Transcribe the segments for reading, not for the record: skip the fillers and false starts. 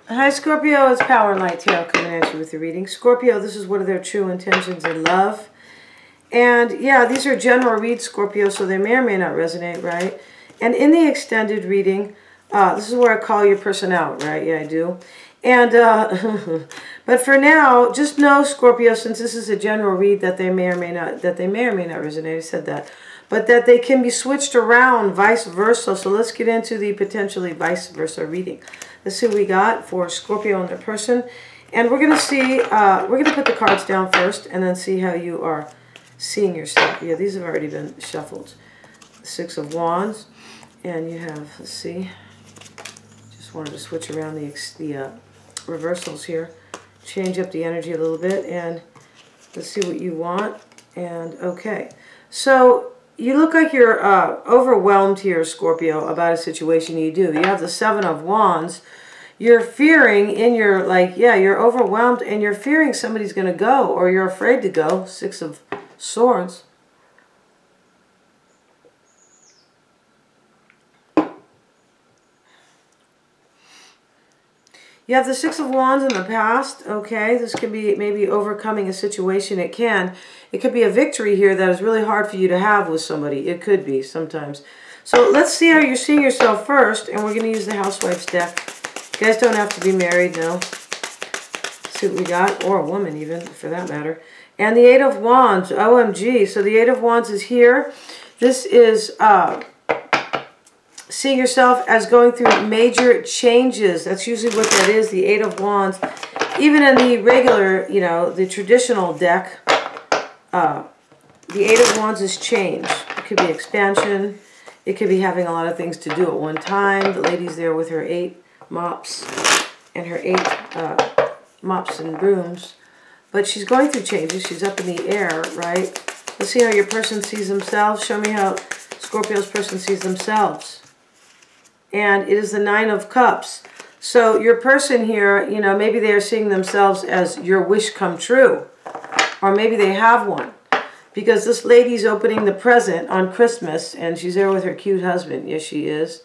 Hi Scorpio, it's Power Light Tarot coming at you with the reading. Scorpio, this is what are their true intentions in love. And yeah, these are general reads, Scorpio, so they may or may not resonate, right? And in the extended reading, this is where I call your person out, right? Yeah, I do. And but for now, just know, Scorpio, since this is a general read, that they may or may not resonate. I said that, but that they can be switched around, vice versa. So let's get into the potentially vice versa reading. Let's see what we got for Scorpio and their person, and we're gonna see. We're gonna put the cards down first, and then see how you are seeing yourself. Yeah, these have already been shuffled. Six of Wands, and you have. Let's see. Just wanted to switch around the reversals here, change up the energy a little bit, and let's see what you want. And okay, so you look like you're overwhelmed here, Scorpio, about a situation. You do. You have the Seven of Wands. You're fearing in your, like, yeah, you're overwhelmed and you're fearing somebody's going to go, or you're afraid to go. Six of Swords. You have the Six of Wands in the past, okay? This could be maybe overcoming a situation. It could be a victory here that is really hard for you to have with somebody. It could be sometimes. So let's see how you're seeing yourself first, and we're going to use the Housewife's deck. You guys don't have to be married, no. Let's see what we got, or a woman even, for that matter. And the Eight of Wands, OMG. So the Eight of Wands is here. This is seeing yourself as going through major changes. That's usually what that is, the Eight of Wands. Even in the regular, you know, the traditional deck, the Eight of Wands is change. It could be expansion. It could be having a lot of things to do at one time. The lady's there with her 8 mops and her 8 mops and brooms. But she's going through changes. She's up in the air, right? Let's see how your person sees themselves. Show me how Scorpio's person sees themselves. And it is the Nine of Cups. So your person here, you know, maybe they are seeing themselves as your wish come true. Or maybe they have one. Because this lady's opening the present on Christmas, and she's there with her cute husband. Yes, she is.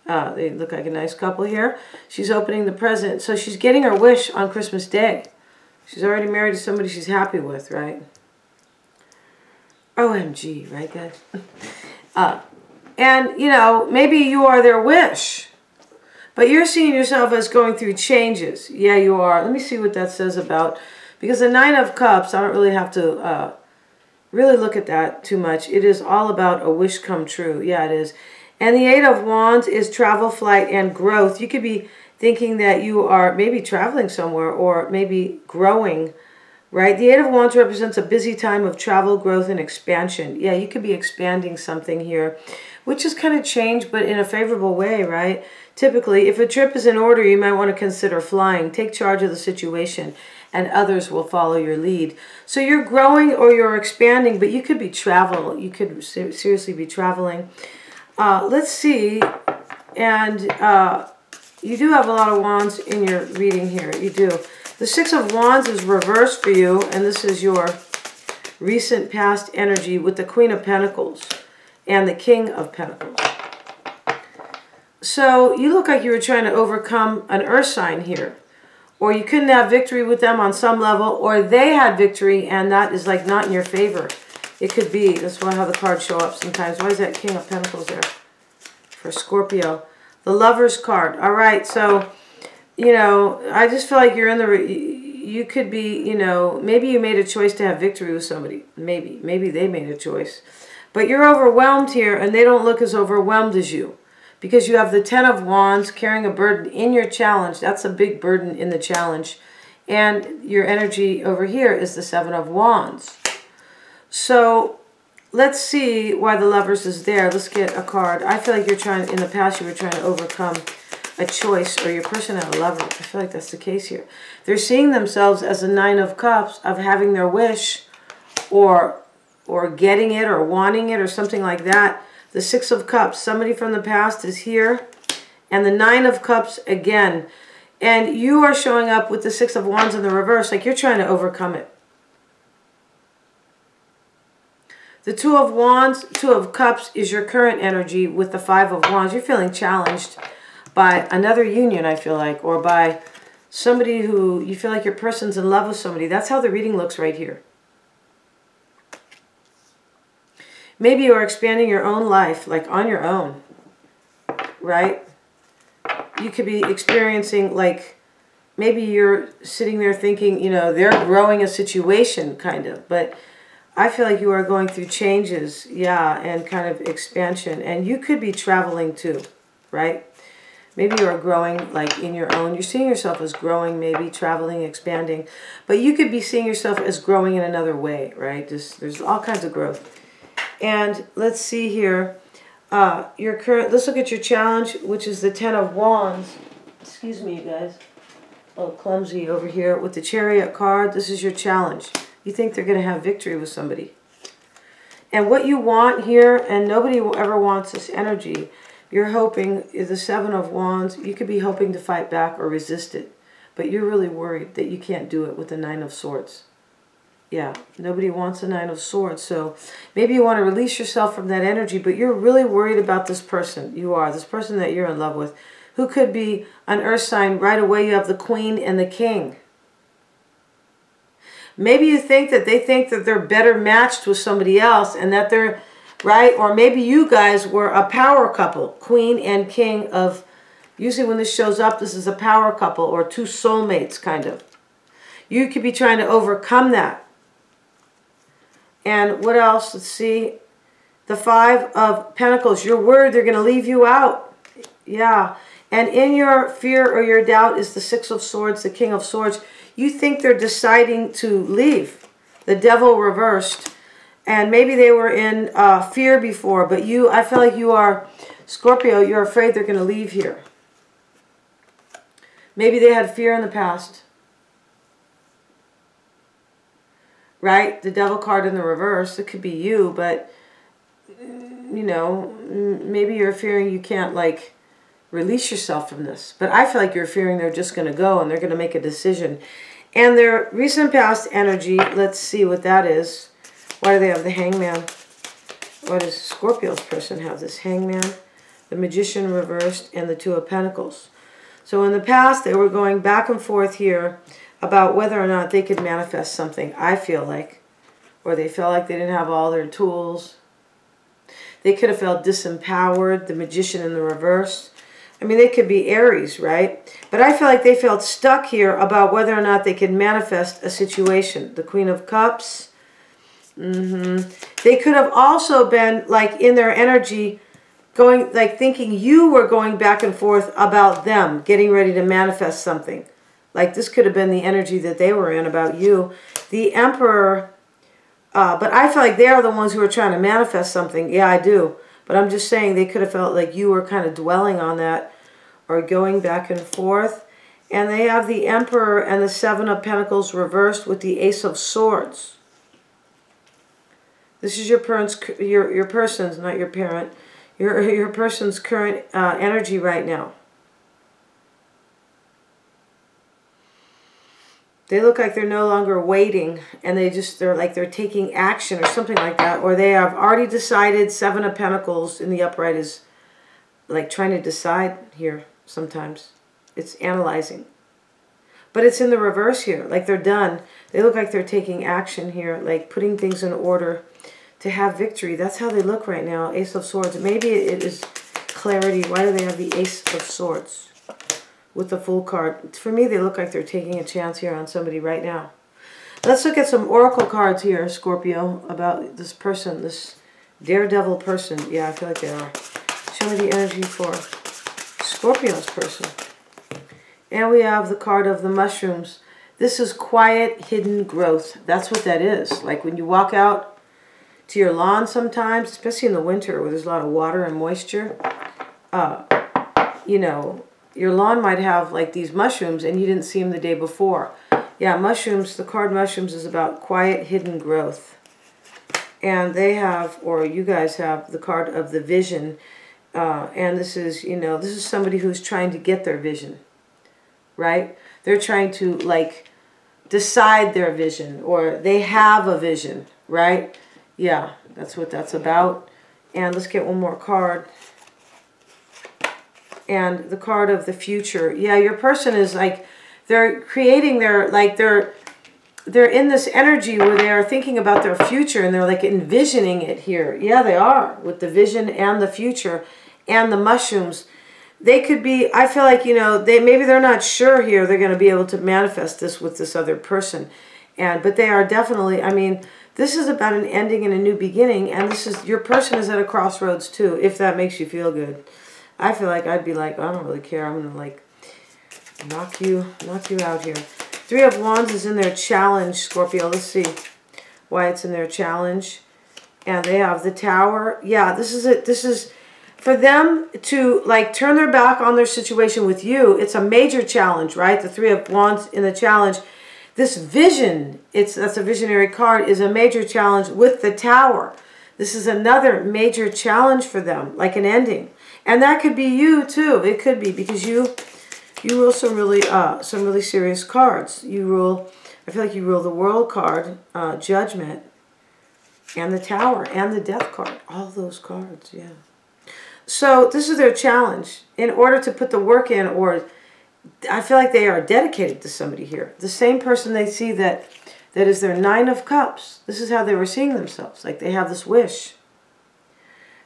They look like a nice couple here. She's opening the present. So she's getting her wish on Christmas Day. She's already married to somebody she's happy with, right? OMG, right, guys? And, you know, maybe you are their wish. But you're seeing yourself as going through changes. Yeah, you are. Let me see what that says about... Because the Nine of Cups, I don't really have to really look at that too much. It is all about a wish come true. Yeah, it is. And the Eight of Wands is travel, flight, and growth. You could be thinking that you are maybe traveling somewhere or maybe growing, right? The Eight of Wands represents a busy time of travel, growth, and expansion. Yeah, you could be expanding something here, which is kind of change, but in a favorable way, right? Typically, if a trip is in order, you might want to consider flying. Take charge of the situation, and others will follow your lead. So you're growing or you're expanding, but you could be travel. You could seriously be traveling. Let's see. And you do have a lot of wands in your reading here. You do. The Six of Wands is reversed for you, and this is your recent past energy with the Queen of Pentacles and the King of Pentacles. So you look like you were trying to overcome an earth sign here. Or you couldn't have victory with them on some level, or they had victory and that is like not in your favor. It could be. That's why how the cards show up sometimes. Why is that King of Pentacles there for Scorpio? The Lover's card. All right, so, you know, I just feel like you're in the... You could be, you know, maybe you made a choice to have victory with somebody. Maybe. Maybe they made a choice. But you're overwhelmed here, and they don't look as overwhelmed as you. Because you have the Ten of Wands carrying a burden in your challenge. That's a big burden in the challenge. And your energy over here is the Seven of Wands. So let's see why the Lovers is there. Let's get a card. I feel like you're trying, in the past you were trying to overcome a choice, or your person had a lover. I feel like that's the case here. They're seeing themselves as a Nine of Cups of having their wish, or getting it, or wanting it, or something like that. The Six of Cups, somebody from the past is here. And the Nine of Cups again. And you are showing up with the Six of Wands in the reverse, like you're trying to overcome it. The Two of Wands, Two of Cups is your current energy with the Five of Wands. You're feeling challenged by another union, I feel like, or by somebody who you feel like your person's in love with somebody. That's how the reading looks right here. Maybe you are expanding your own life, like on your own, right? You could be experiencing, like, maybe you're sitting there thinking, you know, they're growing a situation, kind of. But I feel like you are going through changes, yeah, and kind of expansion. And you could be traveling too, right? Maybe you are growing, like, in your own. You're seeing yourself as growing, maybe traveling, expanding. But you could be seeing yourself as growing in another way, right? There's all kinds of growth. And let's see here. Let's look at your challenge, which is the Ten of Wands. Excuse me, you guys. A little clumsy over here with the Chariot card. This is your challenge. You think they're going to have victory with somebody. And what you want here, and nobody ever wants this energy, you're hoping, is the Seven of Wands. You could be hoping to fight back or resist it. But you're really worried that you can't do it with the Nine of Swords. Yeah, nobody wants the Nine of Swords. So maybe you want to release yourself from that energy, but you're really worried about this person. You are. This person that you're in love with. Who could be an earth sign. Right away you have the Queen and the King. Maybe you think that they think that they're better matched with somebody else and that they're, right? Or maybe you guys were a power couple. Queen and King of, usually when this shows up, this is a power couple or two soulmates, kind of. You could be trying to overcome that. And what else? Let's see. The Five of Pentacles. You're worried they're going to leave you out. Yeah. And in your fear or your doubt is the Six of Swords, the King of Swords. You think they're deciding to leave. The Devil reversed. And maybe they were in fear before. But I feel like you are, Scorpio, you're afraid they're going to leave here. Maybe they had fear in the past. Right? The Devil card in the reverse. It could be you, but, you know, maybe you're fearing you can't, like, release yourself from this. But I feel like you're fearing they're just going to go and they're going to make a decision. And their recent past energy, let's see what that is. Why do they have the Hangman? Why does Scorpio's person have this Hangman? The Magician reversed and the Two of Pentacles. So in the past, they were going back and forth here about whether or not they could manifest something, I feel like. Or they felt like they didn't have all their tools. They could have felt disempowered, the Magician in the reverse. I mean, they could be Aries, right? But I feel like they felt stuck here about whether or not they could manifest a situation. The Queen of Cups. They could have also been, like, in their energy, going, like, thinking you were going back and forth about them, getting ready to manifest something. Like, this could have been the energy that they were in about you. The Emperor, but I feel like they are the ones who are trying to manifest something. Yeah, I do. But I'm just saying they could have felt like you were kind of dwelling on that or going back and forth. And they have the Emperor and the Seven of Pentacles reversed with the Ace of Swords. This is your person's, not your parent, your person's current energy right now. They look like they're no longer waiting and they're like they're taking action or something like that. Or they have already decided. Seven of Pentacles in the upright is like trying to decide here sometimes. It's analyzing. But it's in the reverse here. Like they're done. They look like they're taking action here. Like putting things in order to have victory. That's how they look right now. Ace of Swords. Maybe it is clarity. Why do they have the Ace of Swords with the Fool card? For me, they look like they're taking a chance here on somebody right now. Let's look at some oracle cards here, Scorpio, about this person, this daredevil person. Yeah, I feel like they are. Show me the energy for Scorpio's person. And we have the card of the mushrooms. This is quiet, hidden growth. That's what that is. Like when you walk out to your lawn sometimes, especially in the winter where there's a lot of water and moisture, you know, your lawn might have like these mushrooms and you didn't see them the day before. Yeah, mushrooms, the card mushrooms is about quiet, hidden growth. And they have, or you guys have, the card of the vision. And this is, you know, this is somebody who's trying to get their vision, right? They're trying to, like, decide their vision, or they have a vision, right? Yeah, that's what that's about. And let's get one more card. And the card of the future. Yeah, your person is like they're creating their, like they're in this energy where they are thinking about their future and they're like envisioning it here. Yeah, they are, with the vision and the future and the mushrooms. They could be, I feel like, you know, maybe they're not sure here they're going to be able to manifest this with this other person. But they are definitely, I mean, this is about an ending and a new beginning, and this is, your person is at a crossroads too, if that makes you feel good. I feel like I'd be like, I don't really care. I'm going to like knock you out here. Three of Wands is in their challenge, Scorpio. Let's see why it's in their challenge. And they have the Tower. Yeah, this is it. This is for them to like turn their back on their situation with you. It's a major challenge, right? The Three of Wands in the challenge. This vision, that's a visionary card, is a major challenge with the Tower. This is another major challenge for them, like an ending. And that could be you too. It could be because you rule some really serious cards. You rule, I feel like you rule the World card, Judgment, and the Tower, and the Death card. All those cards, yeah. So this is their challenge. In order to put the work in, or I feel like they are dedicated to somebody here. The same person they see that is their Nine of Cups. This is how they were seeing themselves. Like they have this wish.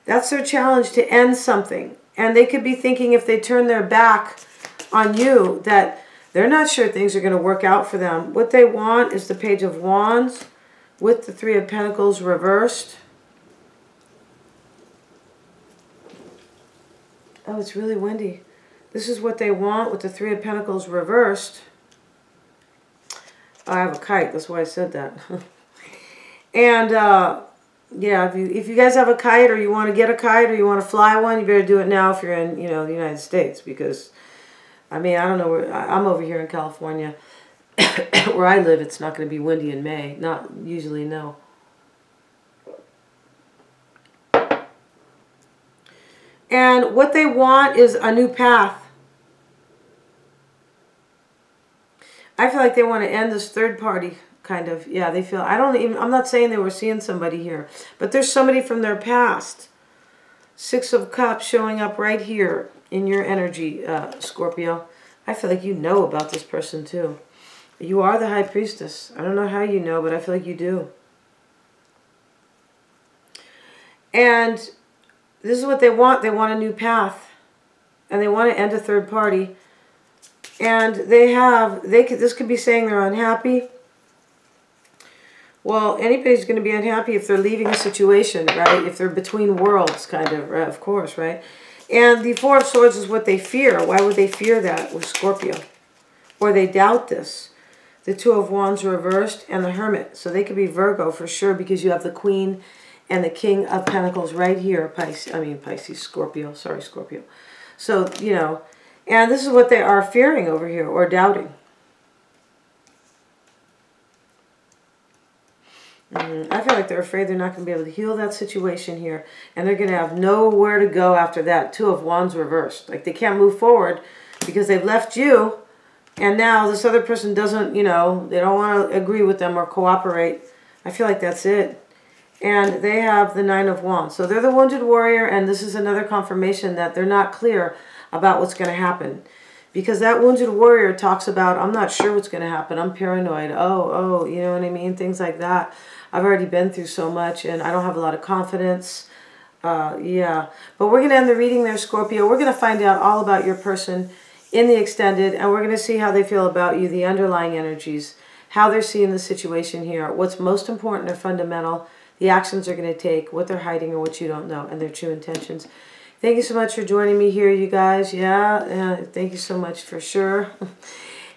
That's their challenge, to end something. And they could be thinking, if they turn their back on you, that they're not sure things are going to work out for them. What they want is the Page of Wands with the Three of Pentacles reversed. Oh, it's really windy. This is what they want with the Three of Pentacles reversed. I have a kite, that's why I said that. And yeah, if you guys have a kite, or you want to get a kite, or you want to fly one, you better do it now if you're in, you know, the United States, because I mean, I don't know where, I'm over here in California. Where I live, it's not going to be windy in May. Not usually, no. And what they want is a new path. I feel like they want to end this third party, kind of. Yeah, they feel, I'm not saying they were seeing somebody here, but there's somebody from their past. Six of Cups showing up right here in your energy, Scorpio. I feel like you know about this person too. You are the High Priestess. I don't know how you know, but I feel like you do. And this is what they want. They want a new path. And they want to end a third party. And this could be saying they're unhappy. Well, anybody's going to be unhappy if they're leaving a situation, right? If they're between worlds, kind of course, right? And the Four of Swords is what they fear. Why would they fear that with Scorpio? Or they doubt this. The Two of Wands reversed and the Hermit. So they could be Virgo for sure, because you have the Queen and the King of Pentacles right here. Scorpio. Sorry, Scorpio. So, you know, and this is what they are fearing over here, or doubting. I feel like they're afraid they're not going to be able to heal that situation here. And they're going to have nowhere to go after that. Two of Wands reversed. Like they can't move forward because they've left you. And now this other person doesn't, you know, they don't want to agree with them or cooperate. I feel like that's it. And they have the Nine of Wands. So they're the Wounded Warrior. And this is another confirmation that they're not clear about what's going to happen. Because that Wounded Warrior talks about, I'm not sure what's going to happen. I'm paranoid. Oh, you know what I mean? Things like that. I've already been through so much and I don't have a lot of confidence. Yeah. But we're going to end the reading there, Scorpio. We're going to find out all about your person in the extended, and we're going to see how they feel about you, the underlying energies, how they're seeing the situation here, what's most important or fundamental, the actions they're going to take, what they're hiding or what you don't know, and their true intentions. Thank you so much for joining me here, you guys. Yeah, thank you so much for sure.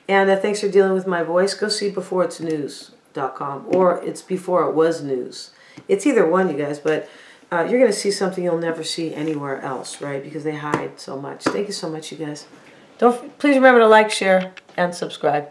And thanks for dealing with my voice. Go see beforeitsnews.com, or it's Before It Was News. It's either one, you guys, but you're going to see something you'll never see anywhere else, right? Because they hide so much. Thank you so much, you guys. Please remember to like, share, and subscribe.